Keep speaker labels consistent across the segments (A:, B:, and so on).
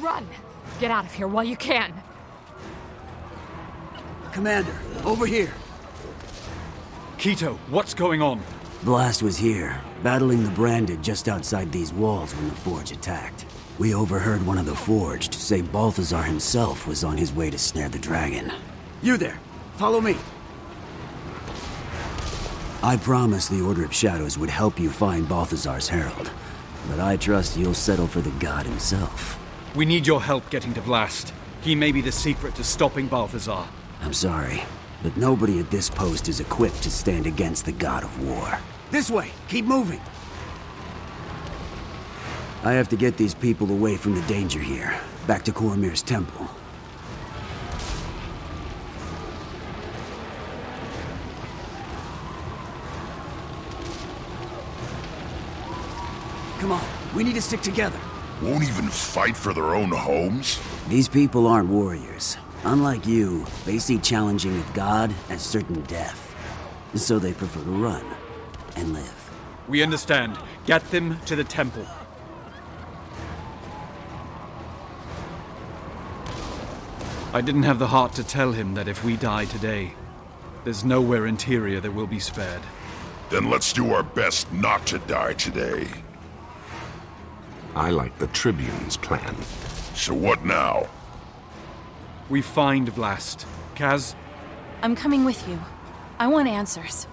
A: Run! Get out of here while you can.
B: Commander, over here.
C: Keto, what's going on?
B: Blast was here, battling the Branded just outside these walls when the Forge attacked. We overheard one of the Forged say Balthazar himself was on his way to snare the dragon. You there, follow me. I promised the Order of Shadows would help you find Balthazar's herald, but I trust you'll settle for the god himself.
C: We need your help getting to Blast. He may be the secret to stopping Balthazar.
B: I'm sorry, but nobody at this post is equipped to stand against the god of war. This way! Keep moving! I have to get these people away from the danger here, back to Coromir's temple. Come on, we need to stick together.
D: Won't even fight for their own homes?
B: These people aren't warriors. Unlike you, they see challenging with God as certain death. So they prefer to run and live.
C: We understand. Get them to the temple. I didn't have the heart to tell him that if we die today, there's nowhere in Tyria that will be spared.
D: Then let's do our best not to die today.
E: I like the Tribune's plan.
D: So what now?
C: We find Blast. Kaz?
A: I'm coming with you. I want answers.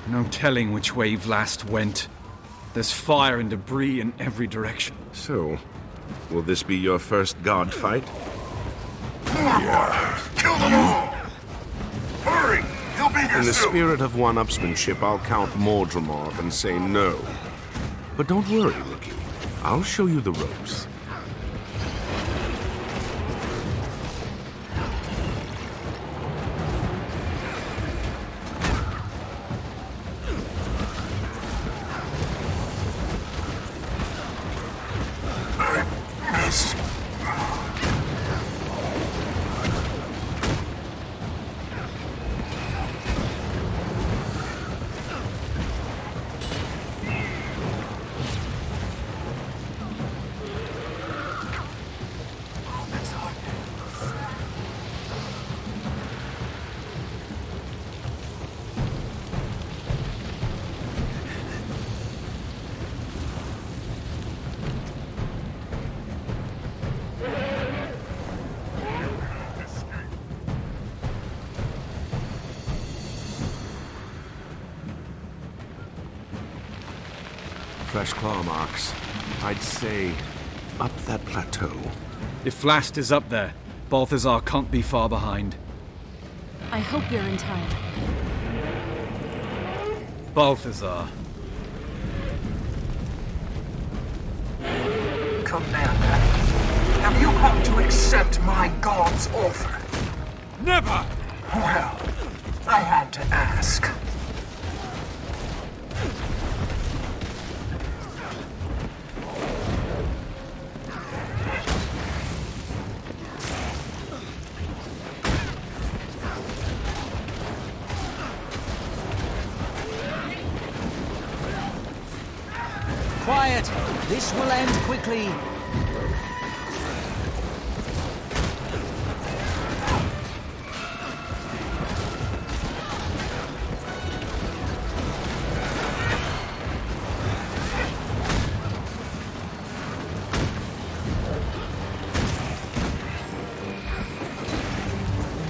C: No telling which way Blast went. There's fire and debris in every direction.
E: So, will this be your first god fight?
D: Yeah. Kill them all! Hurry! He'll be here
E: In the
D: soon!
E: spirit of one-upsmanship, I'll count Mordremorb and say no. But don't worry, rookie. I'll show you the ropes. Fresh claw marks. I'd say up that plateau.
C: If Blast is up there, Balthazar can't be far behind.
A: I hope you're in time.
C: Balthazar.
F: Commander, have you come to accept my god's offer?
C: Never!
F: Well, I had to ask.
G: Quiet! This will end quickly.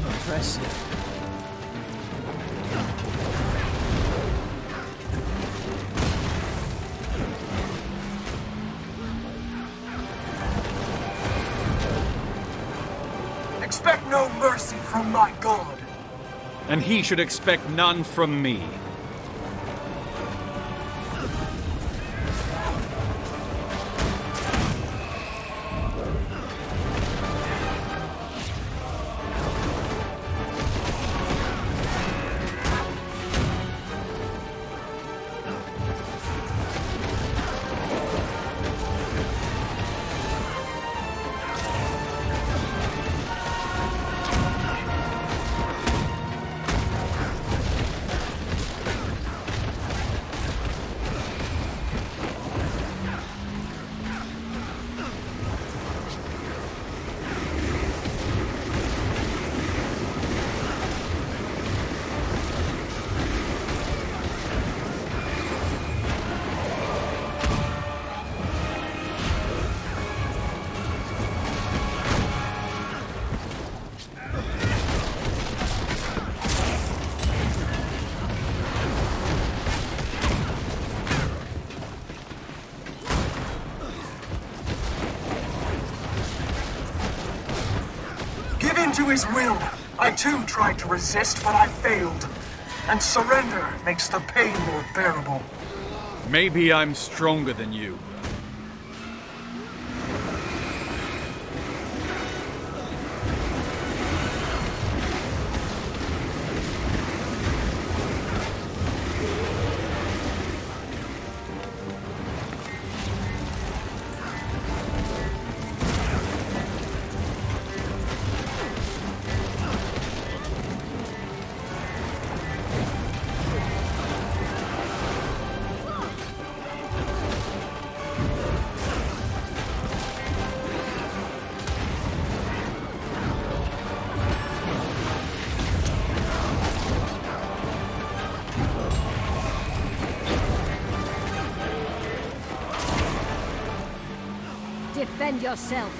G: Impressive.
F: Expect no mercy from my god.
C: And he should expect none from me.
F: to his will. I too tried to resist, but I failed. And surrender makes the pain more bearable.
C: Maybe I'm stronger than you.
H: Defend yourself.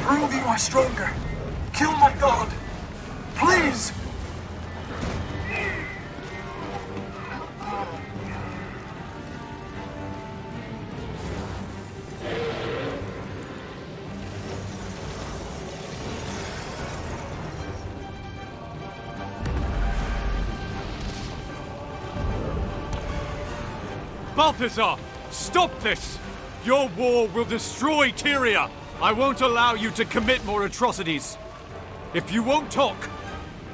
F: Prove you are stronger. Kill my god. Please!
C: Balthazar! Stop this! Your war will destroy Tyria! I won't allow you to commit more atrocities. If you won't talk,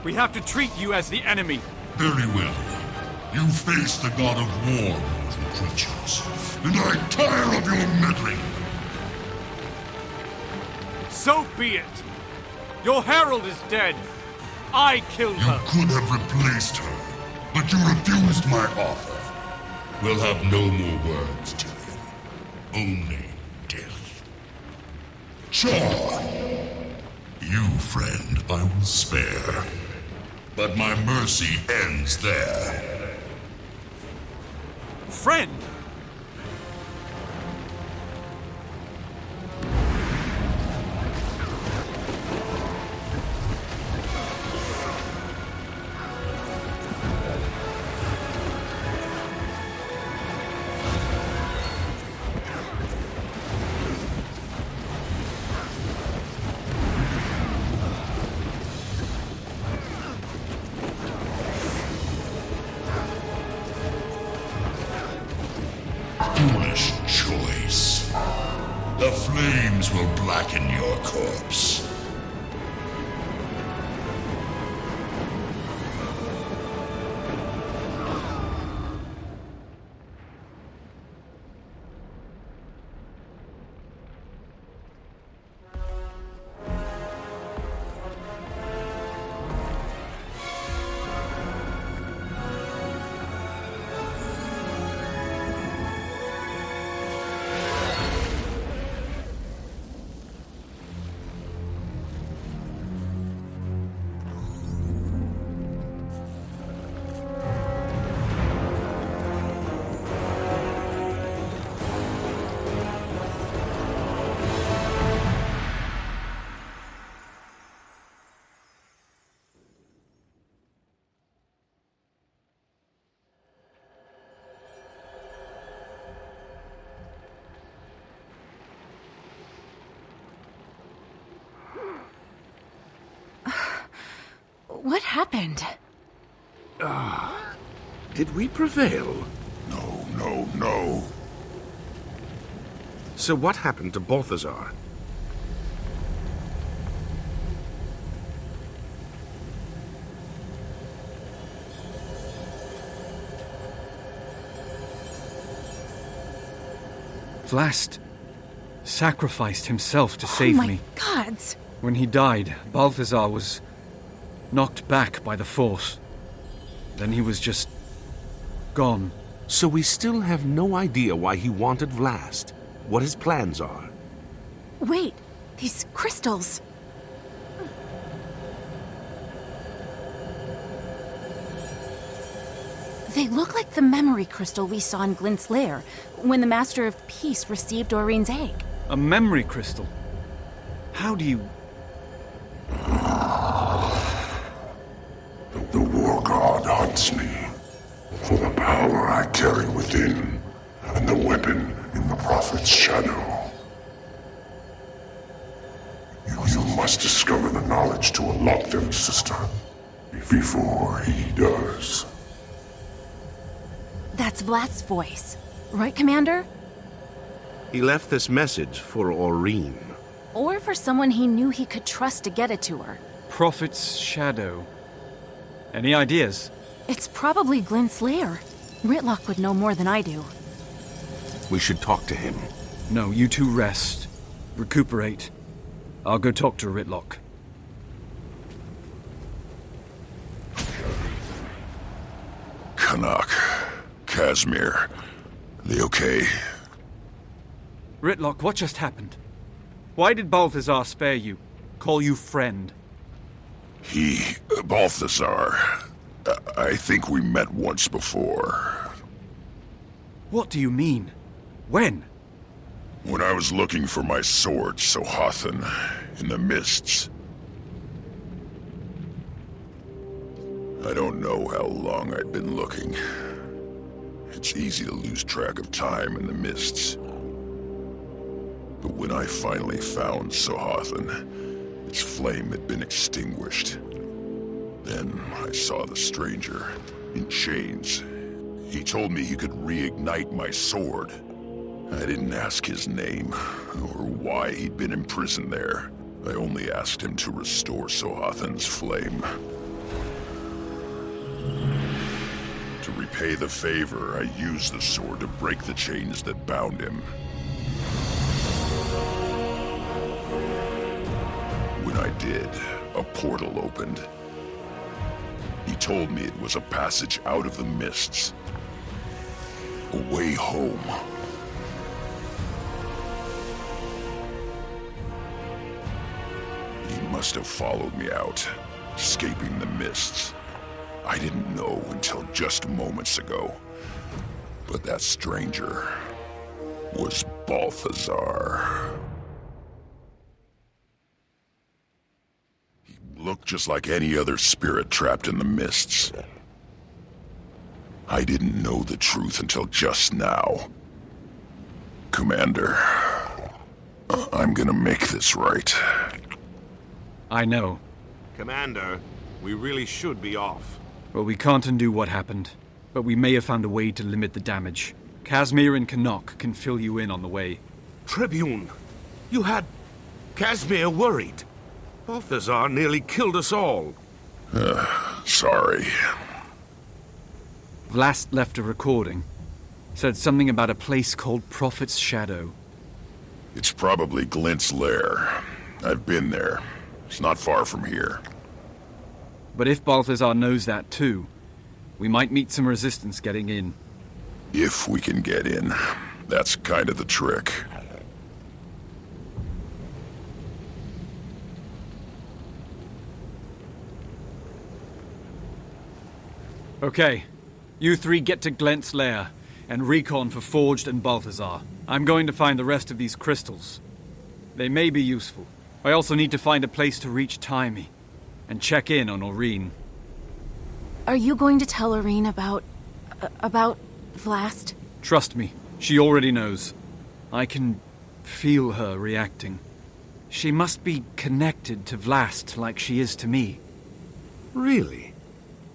C: we have to treat you as the enemy.
D: Very well. You face the god of war, mortal creatures, and I tire of your meddling.
C: So be it. Your herald is dead. I killed
D: You
C: her.
D: could have replaced her, but you refused my offer. We'll have no more words, Tyrion. Only death. Sure. You, friend, I will spare. But my mercy ends there.
C: Friend!
D: Foolish choice. The flames will blacken your corpse.
A: What happened?
E: Did we prevail?
D: No.
E: So what happened to Balthazar?
C: Vlast sacrificed himself to save
A: Oh my
C: me.
A: gods!
C: When he died, Balthazar was knocked back by the Force. Then he was just gone.
E: So we still have no idea why he wanted Vlast, what his plans are.
A: Wait, these crystals. They look like the memory crystal we saw in Glint's lair when the Master of Peace received Doreen's egg.
C: A memory crystal. How do you...
D: The War God hunts me for the power I carry within and the weapon in the Prophet's shadow. You must discover the knowledge to unlock them, sister, before he does.
A: That's Vlad's voice. Right, Commander?
E: He left this message for Aureen.
A: Or for someone he knew he could trust to get it to her.
C: Prophet's shadow. Any ideas?
A: It's probably Glint's lair. Ritlock would know more than I do.
E: We should talk to him.
C: No, you two rest. Recuperate. I'll go talk to Ritlock.
D: Canuck, Casimir, they okay?
C: Ritlock, what just happened? Why did Balthazar spare you? Call you friend?
D: Balthazar, I think we met once before.
C: What do you mean? When?
D: When I was looking for my sword, Sohathan, in the mists. I don't know how long I'd been looking. It's easy to lose track of time in the mists. But when I finally found Sohathan, its flame had been extinguished. Then I saw the stranger, in chains. He told me he could reignite my sword. I didn't ask his name, or why he'd been imprisoned there. I only asked him to restore Sohathan's flame. To repay the favor, I used the sword to break the chains that bound him. When I did, a portal opened. He told me it was a passage out of the mists. A way home. He must have followed me out, escaping the mists. I didn't know until just moments ago. But that stranger was Balthazar. He looked just like any other spirit trapped in the mists. I didn't know the truth until just now. Commander, I'm gonna make this right.
C: I know.
E: Commander, we really should be off.
C: Well, we can't undo what happened, but we may have found a way to limit the damage. Casimir and Canuck can fill you in on the way.
E: Tribune, you had Casimir worried. Balthazar nearly killed us all.
D: Sorry.
C: Vlast left a recording. Said something about a place called Prophet's Shadow.
D: It's probably Glint's lair. I've been there. It's not far from here.
C: But if Balthazar knows that too, we might meet some resistance getting in.
D: If we can get in. That's kind of the trick.
C: Okay, you three get to Glint's lair and recon for Forged and Balthazar. I'm going to find the rest of these crystals. They may be useful. I also need to find a place to reach Tyria and check in on Aureen.
A: Are you going to tell Aureen about Vlast?
C: Trust me, she already knows. I can feel her reacting. She must be connected to Vlast like she is to me.
E: Really?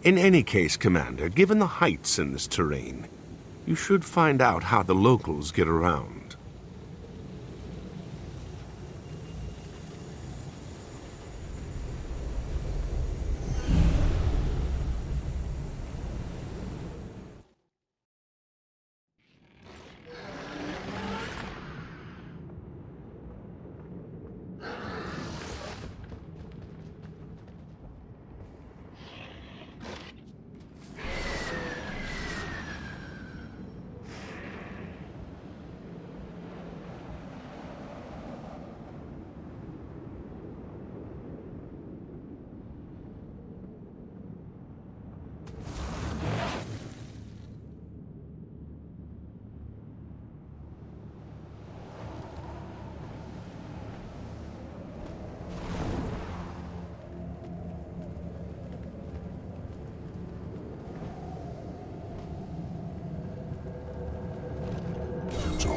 E: In any case, Commander, given the heights in this terrain, you should find out how the locals get around.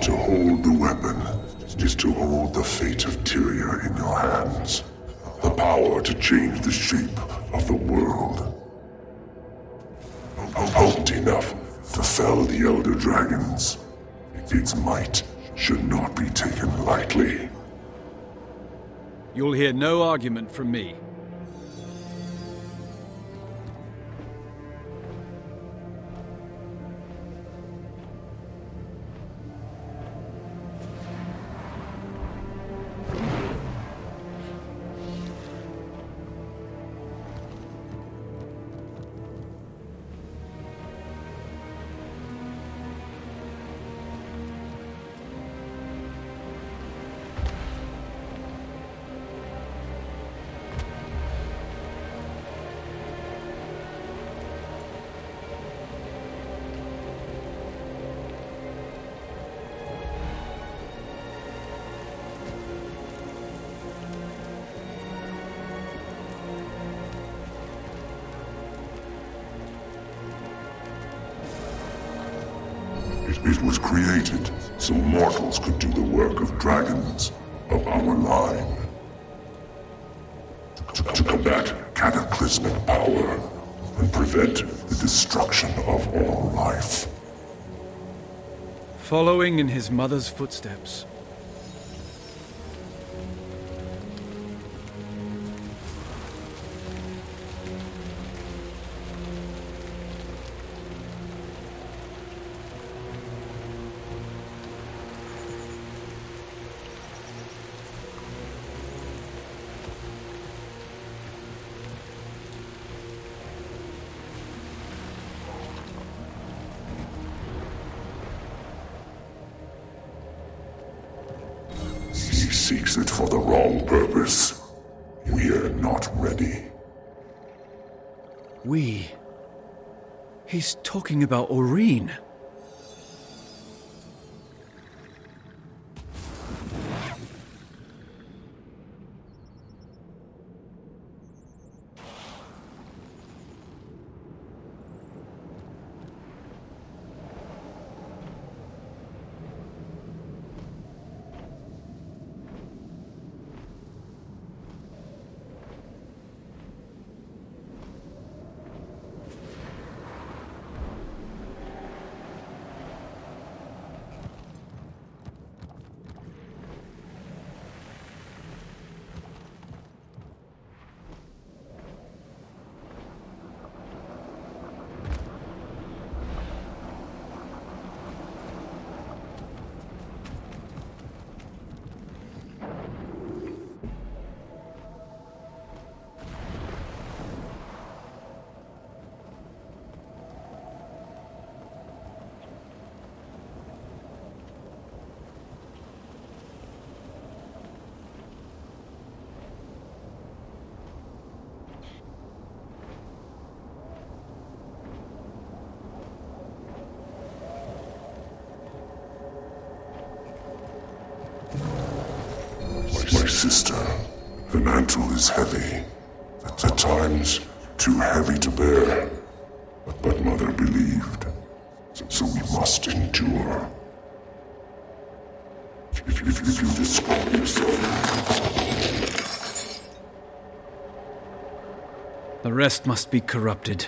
D: To hold the weapon is to hold the fate of Tyria in your hands. The power to change the shape of the world. Potent enough to fell the Elder Dragons. Its might should not be taken lightly.
C: You'll hear no argument from me.
D: It was created so mortals could do the work of dragons of our line. To combat cataclysmic power and prevent the destruction of all life.
C: Following in his mother's footsteps.
D: He seeks it for the wrong purpose. We're not ready.
C: We... He's talking about Aurene.
D: My sister, the mantle is heavy. At times, too heavy to bear. But Mother believed. So we must endure. If you describe yourself...
C: The rest must be corrupted.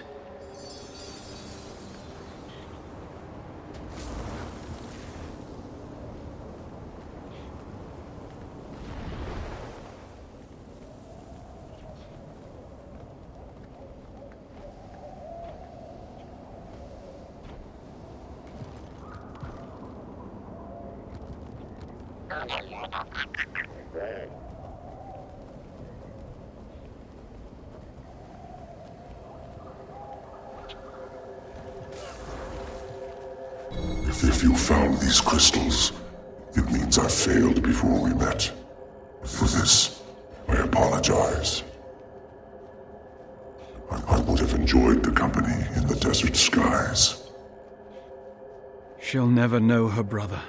D: If you found these crystals, it means I failed before we met. For this, I apologize. I would have enjoyed the company in the desert skies.
C: She'll never know her brother.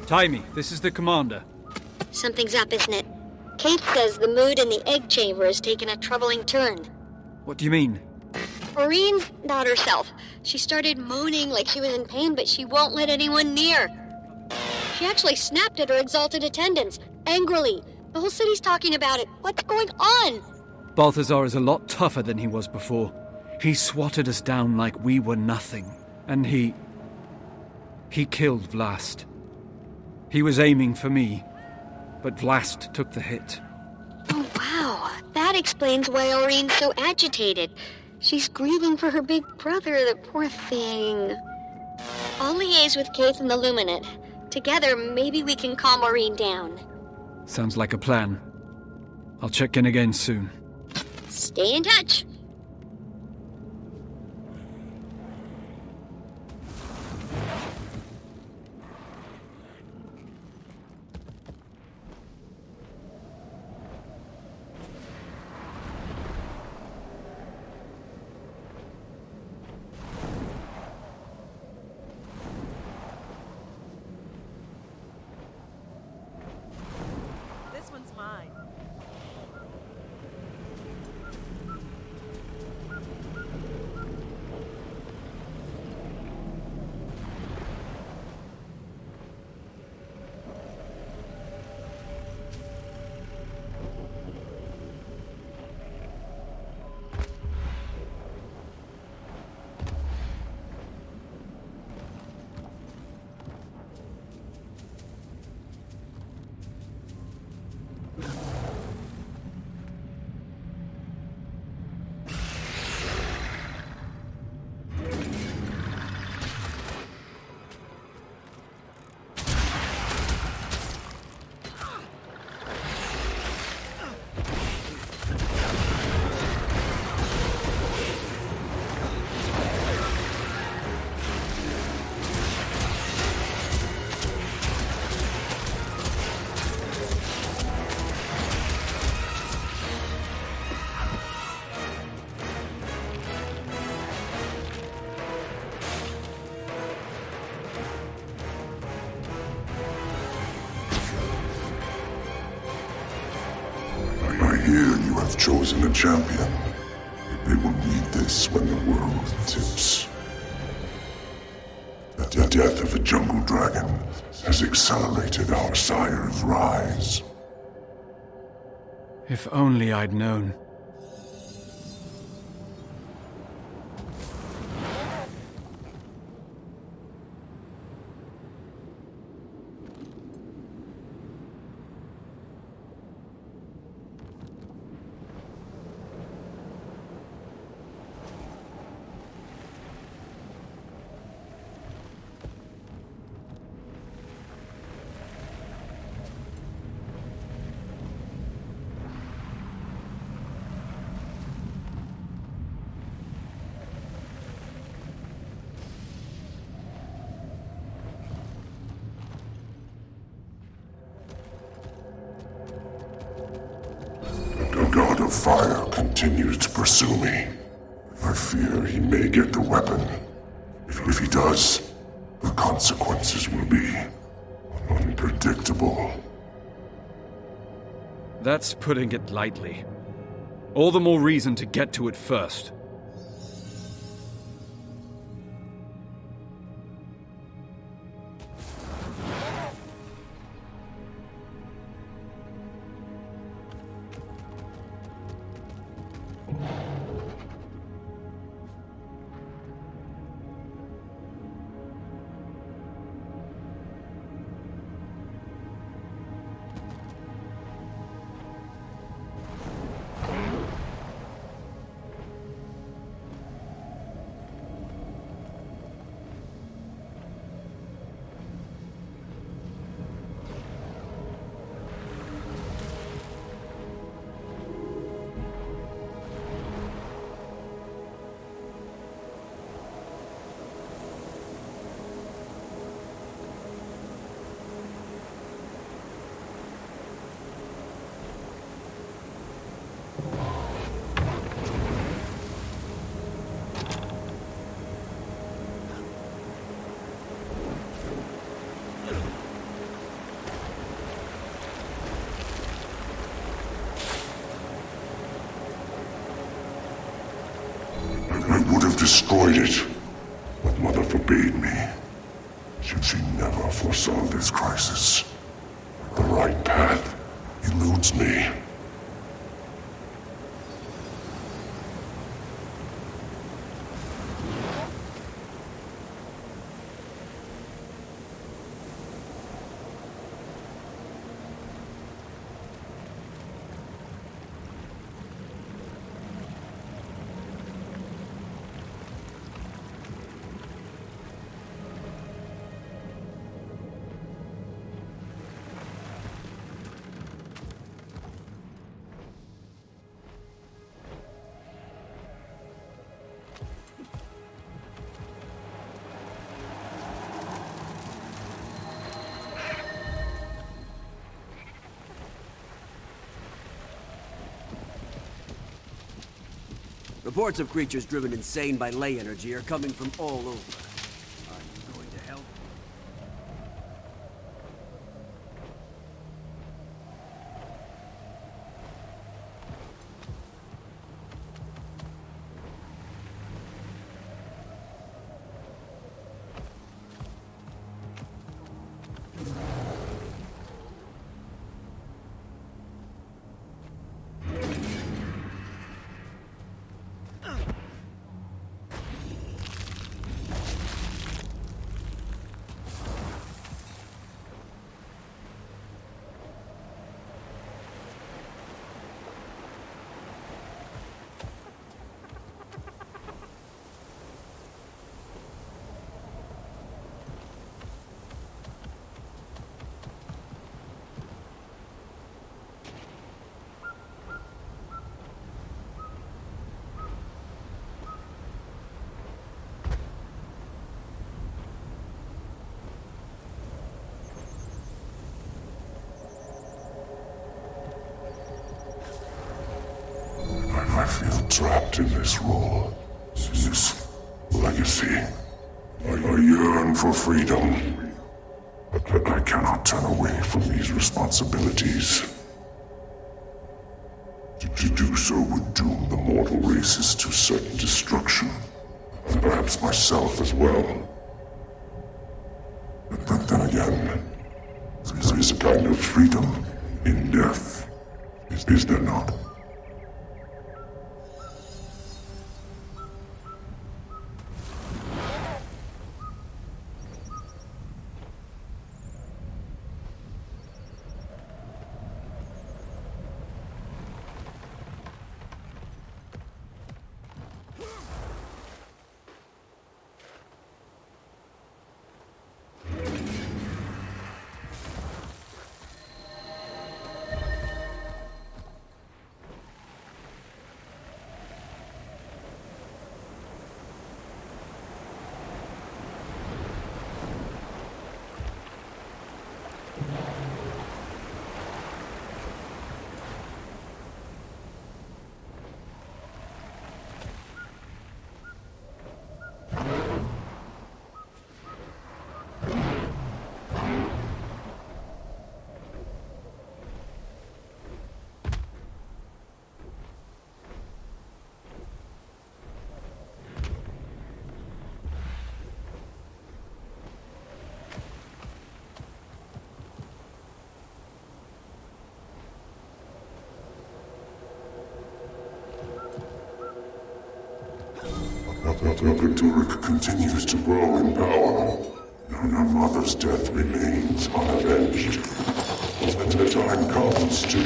C: Timey, this is the commander.
I: Something's up, isn't it? Kate says the mood in the egg chamber has taken a troubling turn.
C: What do you mean?
I: Maureen's not herself. She started moaning like she was in pain, but she won't let anyone near. She actually snapped at her exalted attendants, angrily. The whole city's talking about it. What's going on?
C: Balthazar is a lot tougher than he was before. He swatted us down like we were nothing. And he killed Vlast. He was aiming for me, but Vlast took the hit.
I: Oh, wow. That explains why Aureen's so agitated. She's grieving for her big brother, the poor thing. I'll liaise with Kaith and the Luminate. Together, maybe we can calm Aureen down.
C: Sounds like a plan. I'll check in again soon.
I: Stay in touch.
D: have chosen a champion. They will need this when the world tips. The death of a jungle dragon has accelerated our sire's rise.
C: If only I'd known.
D: The god of fire continues to pursue me. I fear he may get the weapon. If he does, the consequences will be unpredictable.
C: That's putting it lightly. All the more reason to get to it first.
D: I would have destroyed it, but Mother forbade me. She never foresaw this crisis. The right path eludes me.
B: Reports of creatures driven insane by ley energy are coming from all over. Are you going to help? I feel trapped in this role, this legacy. I yearn for freedom, but I cannot turn away from these responsibilities.
D: To do so would doom the mortal races to certain destruction, and perhaps myself as well. But then again, there is a kind of freedom in death, is there not? Lovecraftian continues to grow in power. Her mother's death remains unavenged. The time comes to...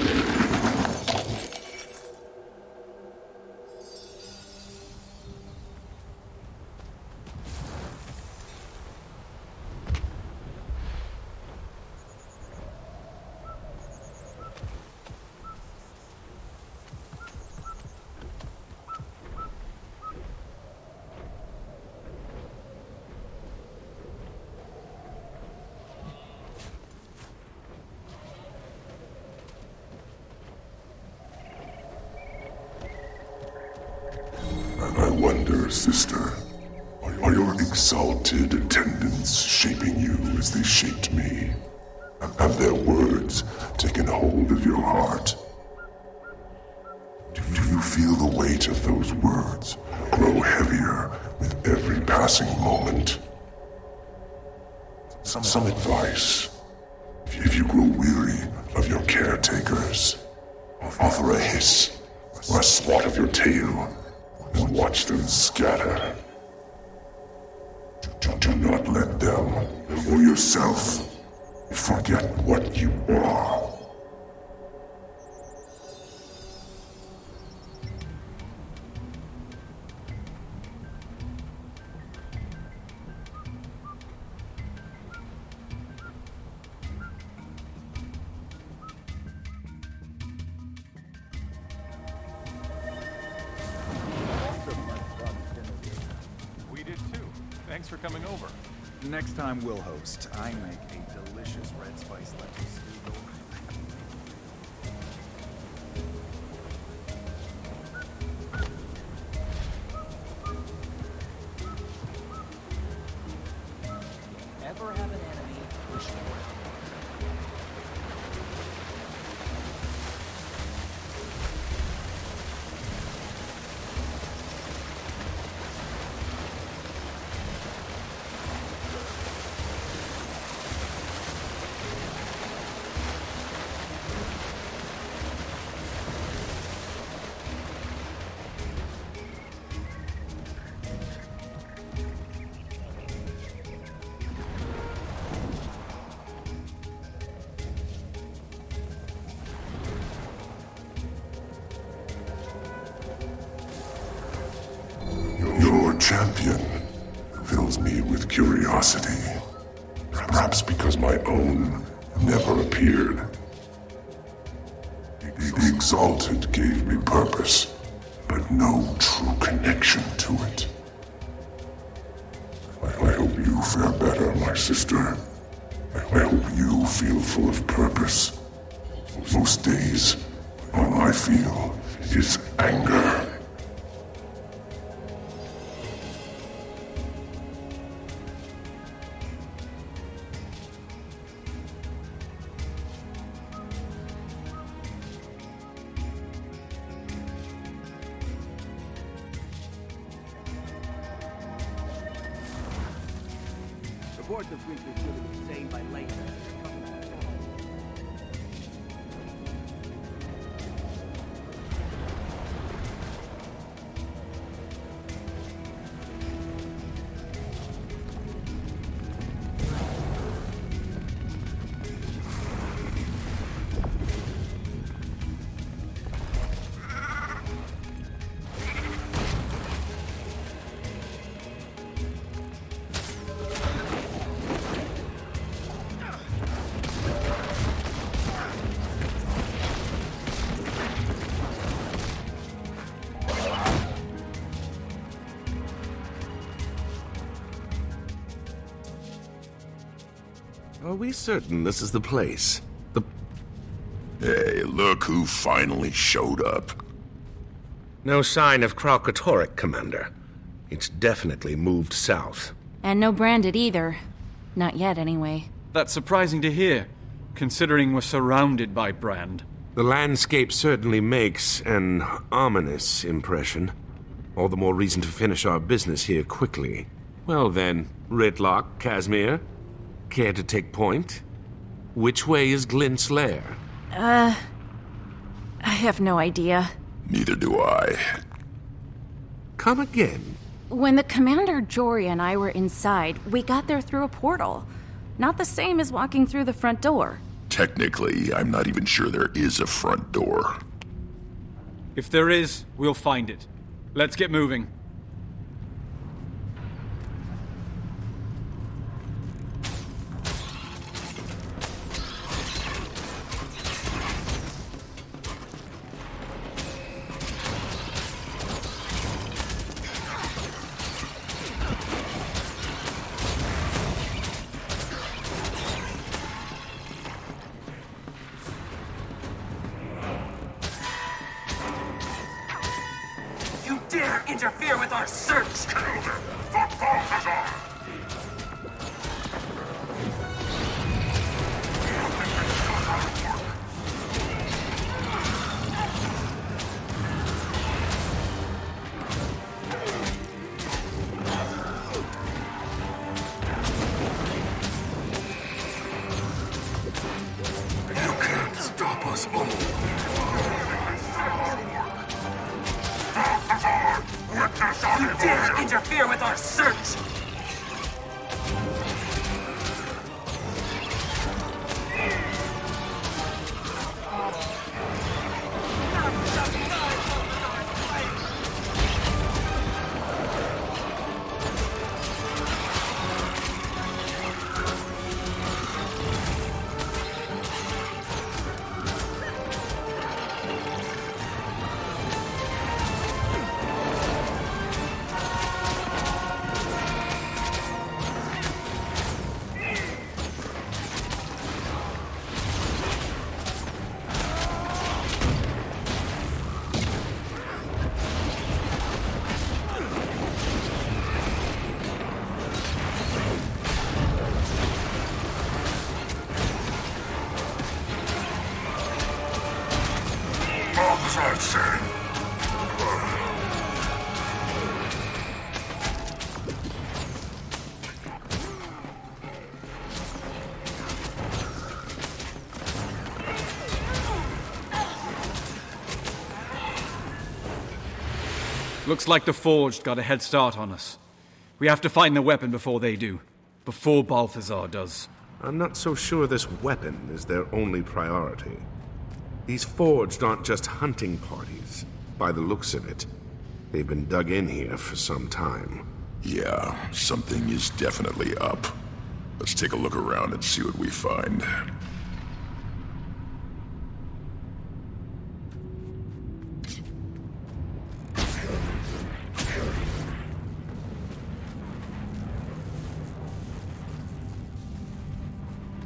D: I wonder, sister, are your exalted attendants shaping you as they shaped me? Have their words taken hold of your heart? Do you feel the weight of those words grow heavier with every passing moment? Some advice. If you grow weary of your caretakers, offer a hiss or a swat of your tail and watch them scatter. Do not let them, or yourself, forget what you are.
C: Thanks for coming over.
J: Next time we'll host. I make a delicious red spice lentil stew.
G: Ever have an enemy push you around?
D: Champion fills me with curiosity. Perhaps because my own never appeared. The Exalted gave me purpose, but no true connection to it. I hope you fare better, my sister. I hope you feel full of purpose. Most days, all I feel is anger.
B: report the freak is going to be insane by later.
E: Are we certain this is the place?
D: Hey, look who finally showed up.
E: No sign of Kralkatoric, Commander. It's definitely moved south.
A: And no branded either. Not yet, anyway.
C: That's surprising to hear, considering we're surrounded by brand.
E: The landscape certainly makes an ominous impression. All the more reason to finish our business here quickly. Well then, Ritlock, Casimir, care to take point? Which way is Glint's lair?
A: I have no idea.
D: Neither do I.
E: Come again.
A: When the Commander, Jory, and I were inside, we got there through a portal. Not the same as walking through the front door.
D: Technically, I'm not even sure there is a front door.
C: If there is, we'll find it. Let's get moving.
F: You dare interfere with our search!
D: Kill them! For Balthazar! You can't stop us all!
F: You dare interfere with our search!
D: Balthazar said.
C: Looks like the Forged got a head start on us. We have to find the weapon before they do. Before Balthazar does.
E: I'm not so sure this weapon is their only priority. These Forged aren't just hunting parties. By the looks of it, they've been dug in here for some time.
D: Yeah, something is definitely up. Let's take a look around and see what we find.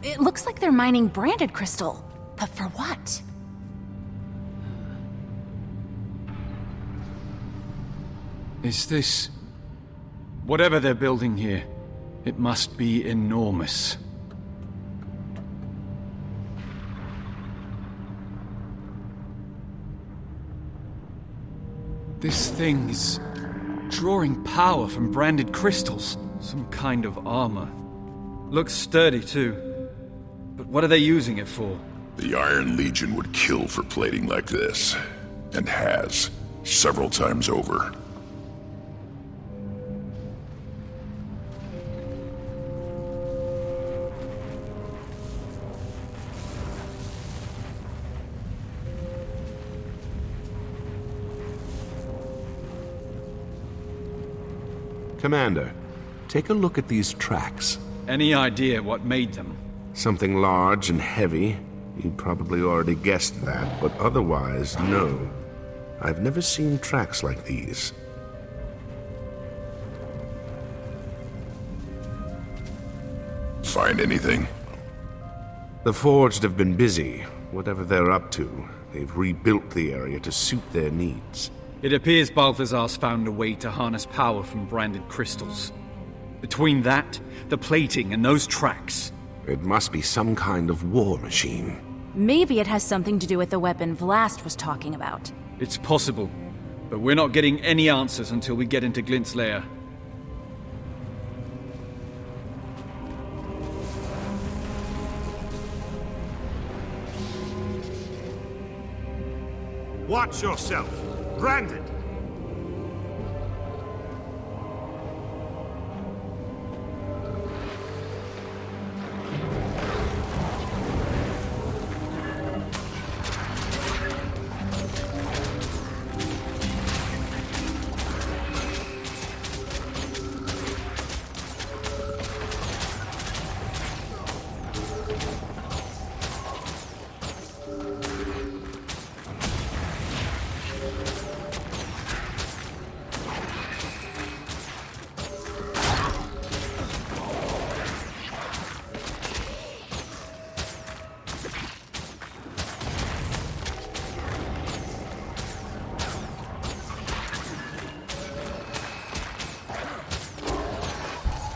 A: It looks like they're mining branded crystal. But for what?
C: Is this... Whatever they're building here, it must be enormous. This thing is drawing power from branded crystals. Some kind of armor. Looks sturdy, too. But what are they using it for?
D: The Iron Legion would kill for plating like this. And has. Several times over.
E: Commander, take a look at these tracks.
C: Any idea what made them?
E: Something large and heavy. You probably already guessed that, but otherwise, no. I've never seen tracks like these.
D: Find anything?
E: The Forged have been busy. Whatever they're up to, they've rebuilt the area to suit their needs.
C: It appears Balthazar's found a way to harness power from branded crystals. Between that, the plating, and those tracks...
E: It must be some kind of war machine.
A: Maybe it has something to do with the weapon Vlast was talking about.
C: It's possible, but we're not getting any answers until we get into Glint's lair.
K: Watch yourself! Branded!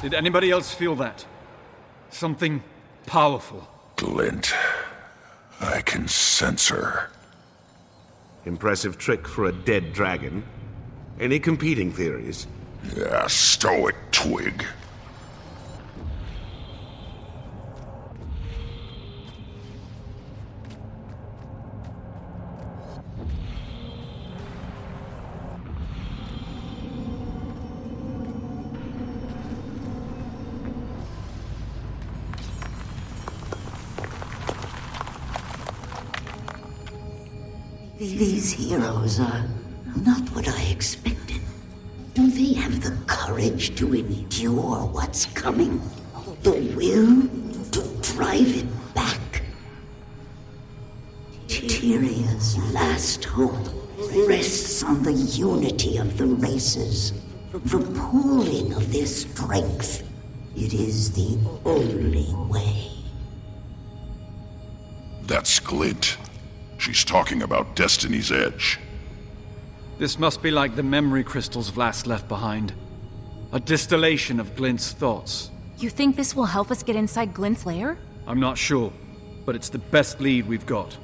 C: Did anybody else feel that? Something powerful.
D: Glint. I can sense her.
E: Impressive trick for a dead dragon. Any competing theories?
D: Yeah, stow it, twig.
L: These heroes are not what I expected. Do they have the courage to endure what's coming? The will to drive it back? Tyria's last hope rests on the unity of the races, the pooling of their strength. It is the only way.
D: That's Glint. She's talking about Destiny's Edge.
C: This must be like the memory crystals Vlast left behind. A distillation of Glint's thoughts.
A: You think this will help us get inside Glint's lair?
C: I'm not sure, but it's the best lead we've got.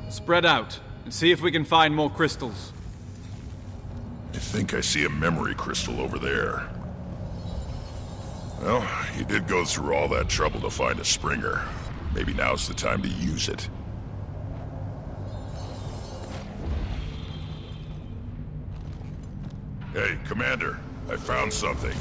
C: Spread out, and see if we can find more crystals.
D: I think I see a memory crystal over there. Well, you did go through all that trouble to find a Springer. Maybe now's the time to use it. Hey, Commander, I found something.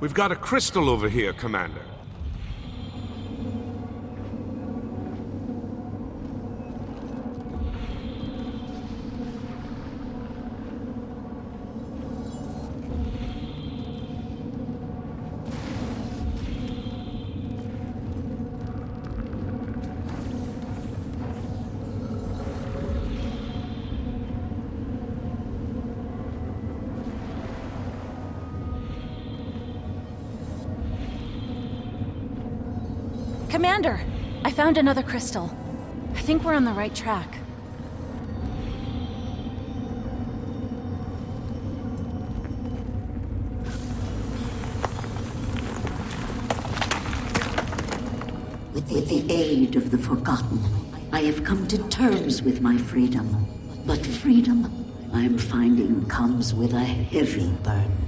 E: We've got a crystal over here, Commander.
A: Commander, I found another crystal. I think we're on the right track.
L: With the aid of the Forgotten, I have come to terms with my freedom. But freedom, I am finding, comes with a heavy burden.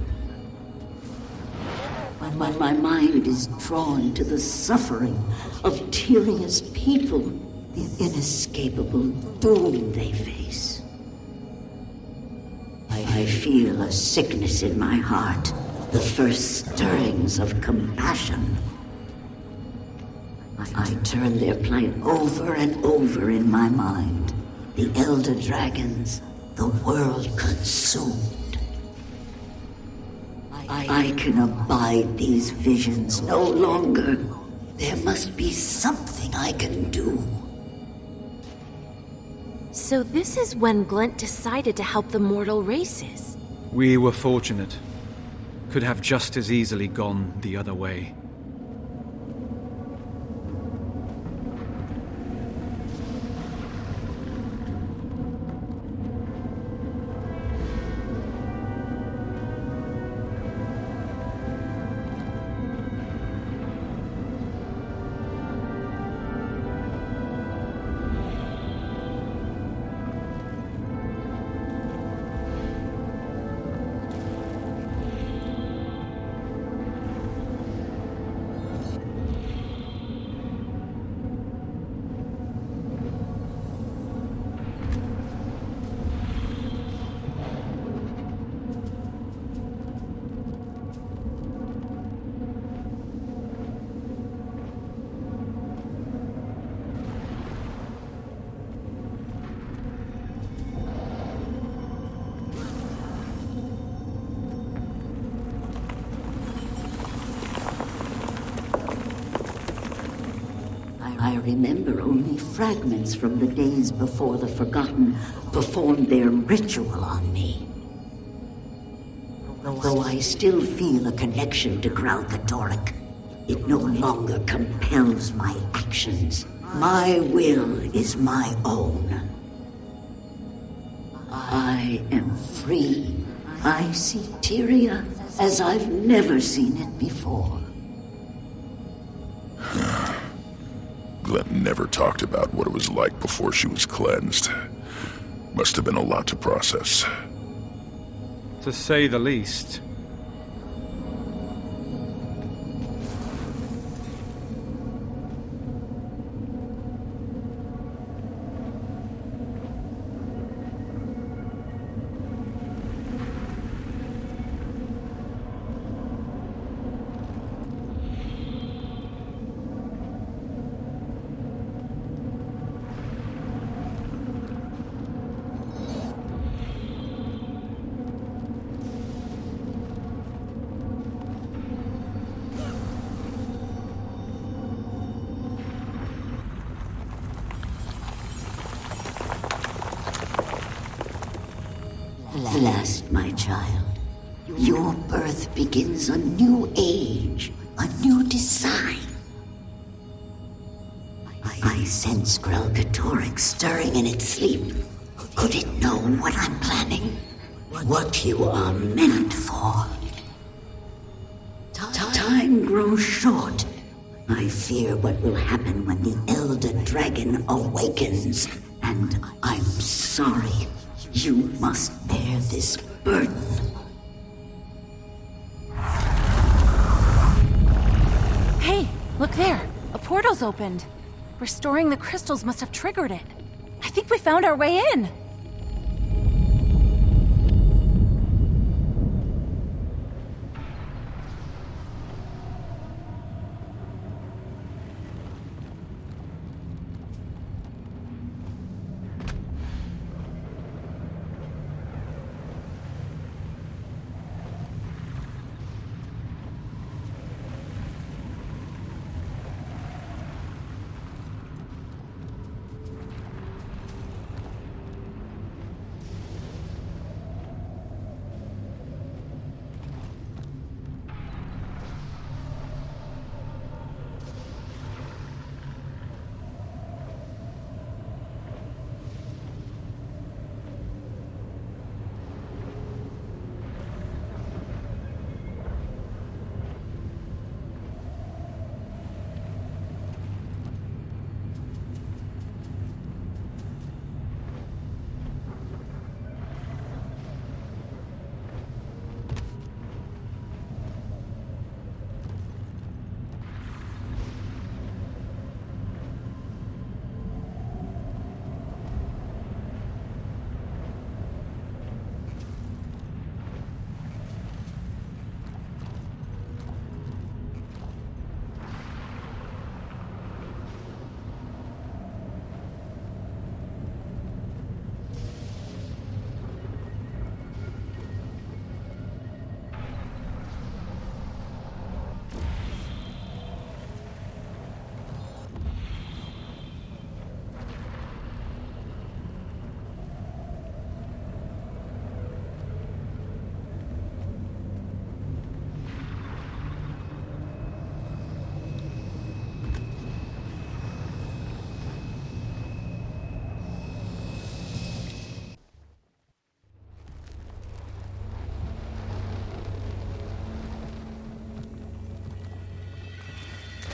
L: When my mind is drawn to the suffering of Tyria's people, the inescapable doom they face. I feel a sickness in my heart, the first stirrings of compassion. I turn their plight over and over in my mind. The elder dragons, the world consumed. I can abide these visions no longer. There must be something I can do.
M: So this is when Glent decided to help the mortal races.
N: We were fortunate. Could have just as easily gone the other way.
L: I remember only fragments from the days before the Forgotten performed their ritual on me. Though I still feel a connection to Kralkatorrik, it no longer compels my actions. My will is my own. I am free. I see Tyria as I've never seen it before.
D: Glenn never talked about what it was like before she was cleansed. Must have been a lot to process.
N: To say the least.
L: Last, my child, your birth begins a new age, a new design. I sense Kralkatorrik stirring in its sleep. Could it know what I'm planning? What you are meant for? Time grows short. I fear what will happen when the Elder Dragon awakens. And I'm sorry. You must bear this burden.
A: Hey, look there. A portal's opened. Restoring the crystals must have triggered it. I think we found our way in.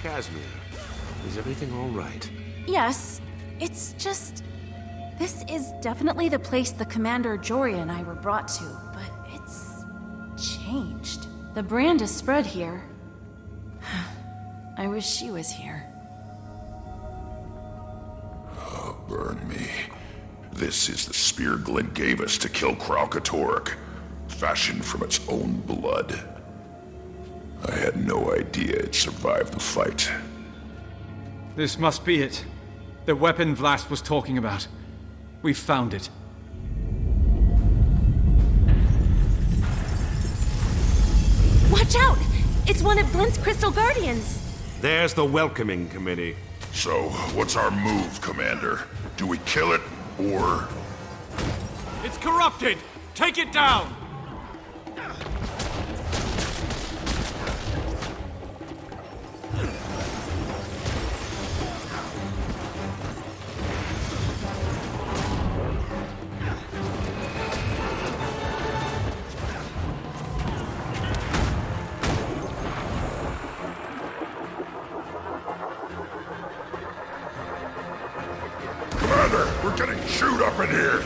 E: Casimir, is everything all right?
A: Yes, it's just... This is definitely the place the Commander Jory and I were brought to, but it's... changed. The brand is spread here. I wish she was here.
O: Oh, burn me. This is the spear Glint gave us to kill Kralkatork, fashioned from its own blood. I had no idea it survived the fight.
N: This must be it. The weapon Vlast was talking about. We found it.
M: Watch out! It's one of Glint's Crystal Guardians!
E: There's the welcoming committee.
O: So, what's our move, Commander? Do we kill it, or...
C: It's corrupted! Take it down!
O: We're getting chewed up in here!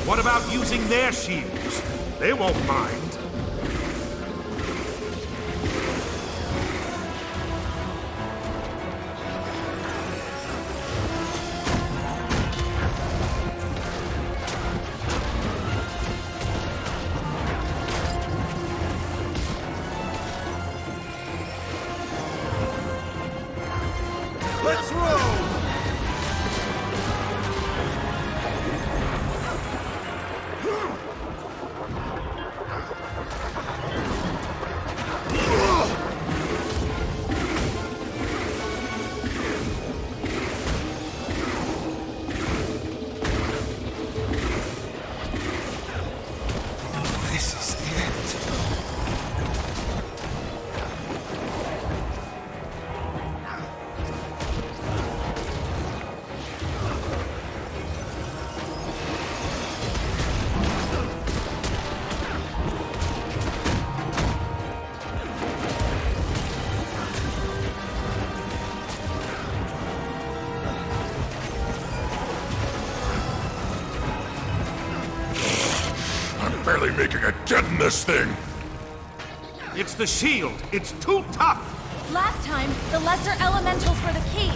K: What about using their shields? They won't mind.
C: Let's roll!
O: Barely making a dent in this thing!
K: It's the shield! It's too tough!
A: Last time, the lesser elementals were the key.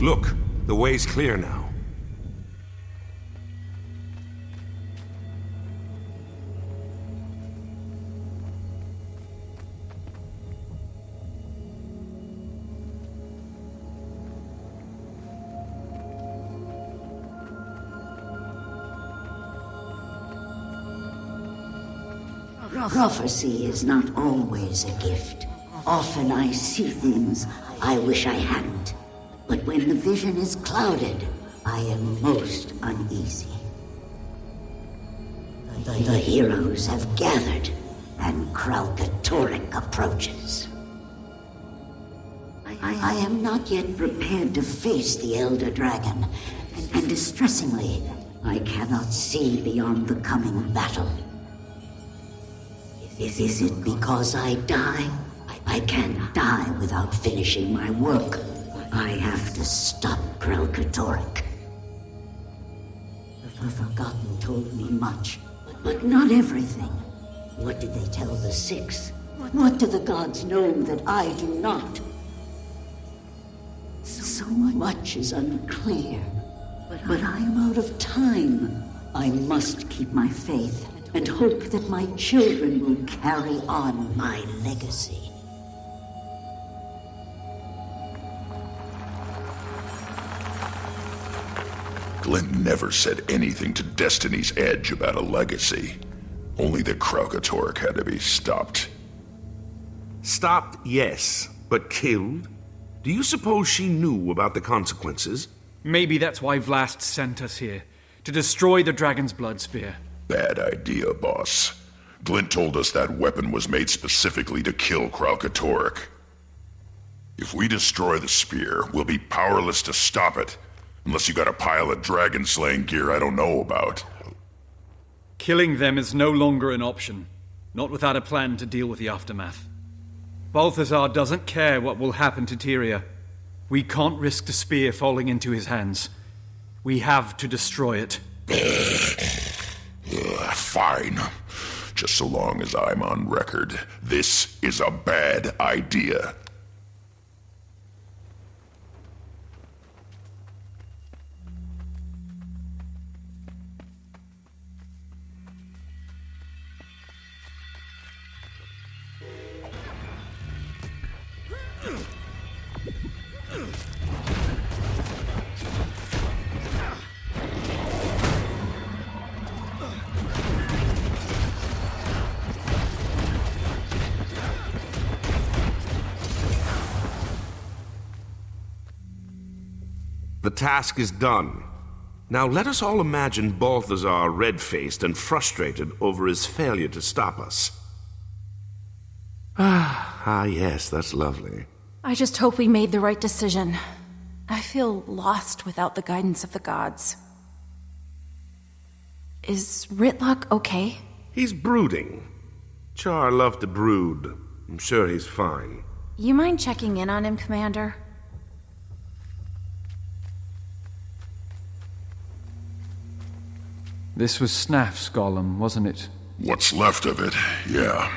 E: Look, the way's clear now.
L: Prophecy is not always a gift. Often I see things I wish I hadn't. But when the vision is clouded, I am most uneasy. The heroes have gathered, and Kralkatorrik approaches. I am not yet prepared to face the Elder Dragon, and distressingly, I cannot see beyond the coming battle. Is it because I die? I can't die without finishing my work. I have to stop Kralkatorrik. The Forgotten told me much, but not everything. What did they tell the Six? What do the gods know that I do not? So much is unclear, but I am out of time. I must keep my faith and hope that my children will carry on my legacy.
O: Glint never said anything to Destiny's Edge about a legacy. Only that Kralkatorrik had to be stopped.
E: Stopped, yes, but killed? Do you suppose she knew about the consequences?
N: Maybe that's why Vlast sent us here, to destroy the Dragon's Blood Spear.
O: Bad idea, boss. Glint told us that weapon was made specifically to kill Kralkatorrik. If we destroy the spear, we'll be powerless to stop it. Unless you got a pile of dragon-slaying gear I don't know about.
N: Killing them is no longer an option. Not without a plan to deal with the aftermath. Balthazar doesn't care what will happen to Tyria. We can't risk the spear falling into his hands. We have to destroy it.
O: Fine. Just so long as I'm on record. This is a bad idea.
E: The task is done. Now let us all imagine Balthazar red-faced and frustrated over his failure to stop us. Ah, yes, that's lovely.
A: I just hope we made the right decision. I feel lost without the guidance of the gods. Is Rytlock okay?
E: He's brooding. Char loved to brood. I'm sure he's fine.
A: You mind checking in on him, Commander?
N: This was Snaff's golem, wasn't it?
O: What's left of it, yeah.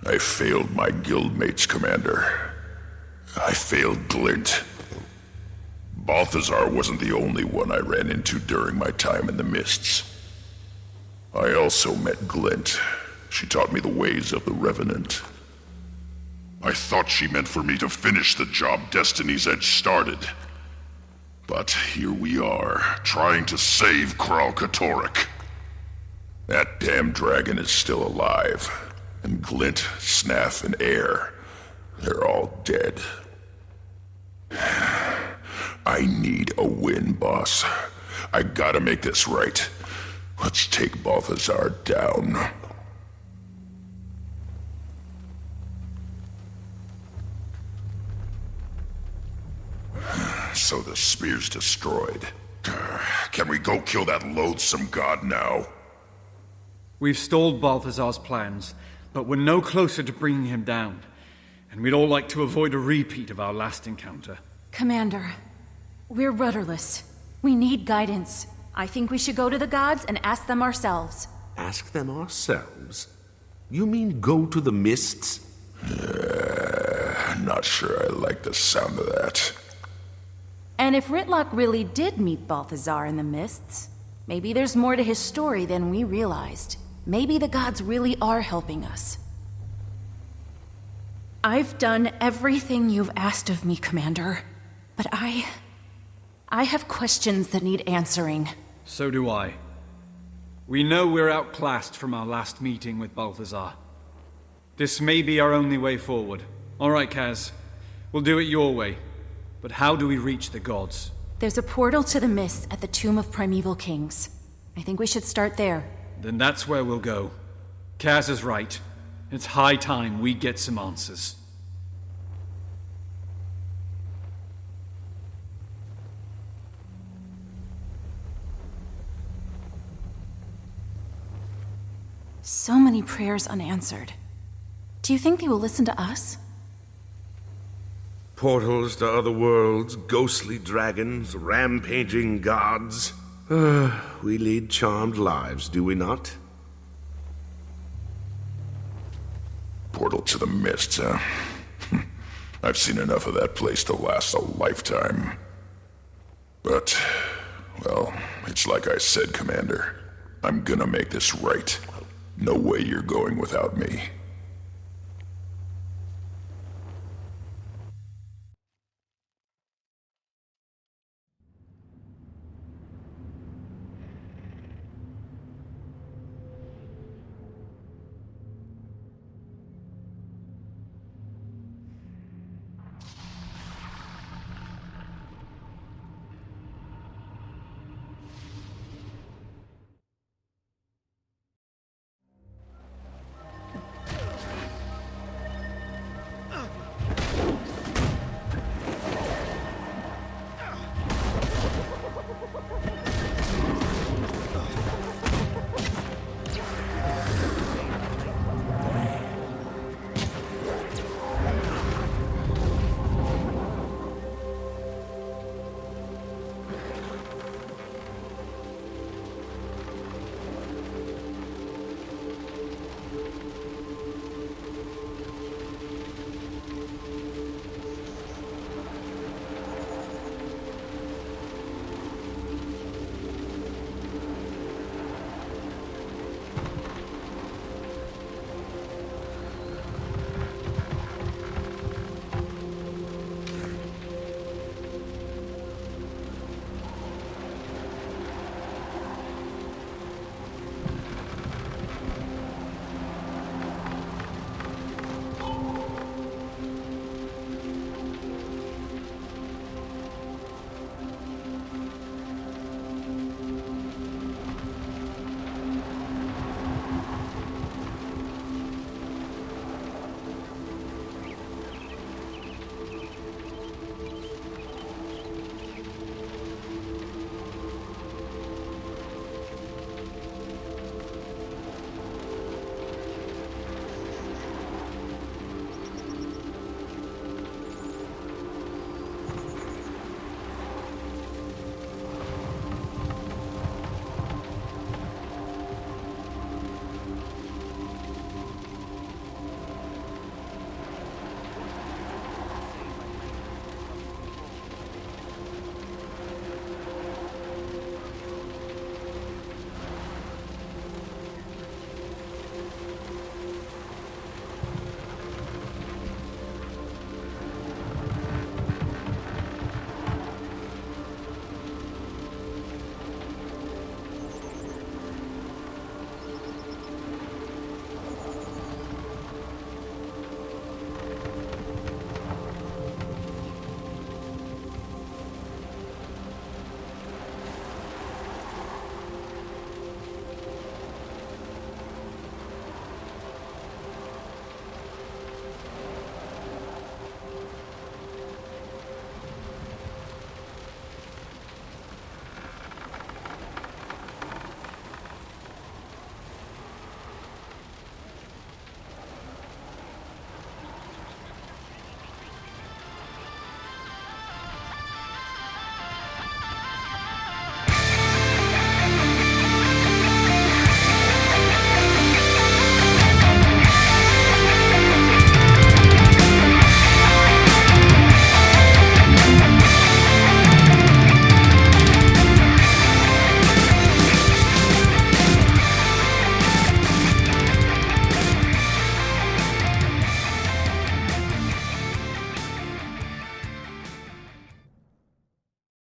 O: I failed my guildmates, Commander. I failed Glint. Balthazar wasn't the only one I ran into during my time in the Mists. I also met Glint. She taught me the ways of the Revenant. I thought she meant for me to finish the job Destiny's Edge started. But here we are, trying to save Kralkatorrik. That damn dragon is still alive. And Glint, Snaff, and Air, they're all dead. I need a win, boss. I gotta make this right. Let's take Balthazar down. So the spear's destroyed. Can we go kill that loathsome god now?
N: We've stalled Balthazar's plans, but we're no closer to bringing him down. And we'd all like to avoid a repeat of our last encounter.
A: Commander, we're rudderless. We need guidance. I think we should go to the gods and ask them ourselves.
E: Ask them ourselves? You mean go to the Mists?
O: Not sure I like the sound of that.
A: And if Ritlock really did meet Balthazar in the mists, maybe there's more to his story than we realized. Maybe the gods really are helping us. I've done everything you've asked of me, Commander. But I have questions that need answering.
N: So do I. We know we're outclassed from our last meeting with Balthazar. This may be our only way forward. All right, Kaz. We'll do it your way. But how do we reach the gods?
A: There's a portal to the mists at the Tomb of Primeval Kings. I think we should start there.
N: Then that's where we'll go. Kaz is right. It's high time we get some answers.
A: So many prayers unanswered. Do you think they will listen to us?
E: Portals to other worlds, ghostly dragons, rampaging gods. We lead charmed lives, do we not?
O: Portal to the mists, huh? I've seen enough of that place to last a lifetime. But, well, it's like I said, Commander. I'm gonna make this right. No way you're going without me.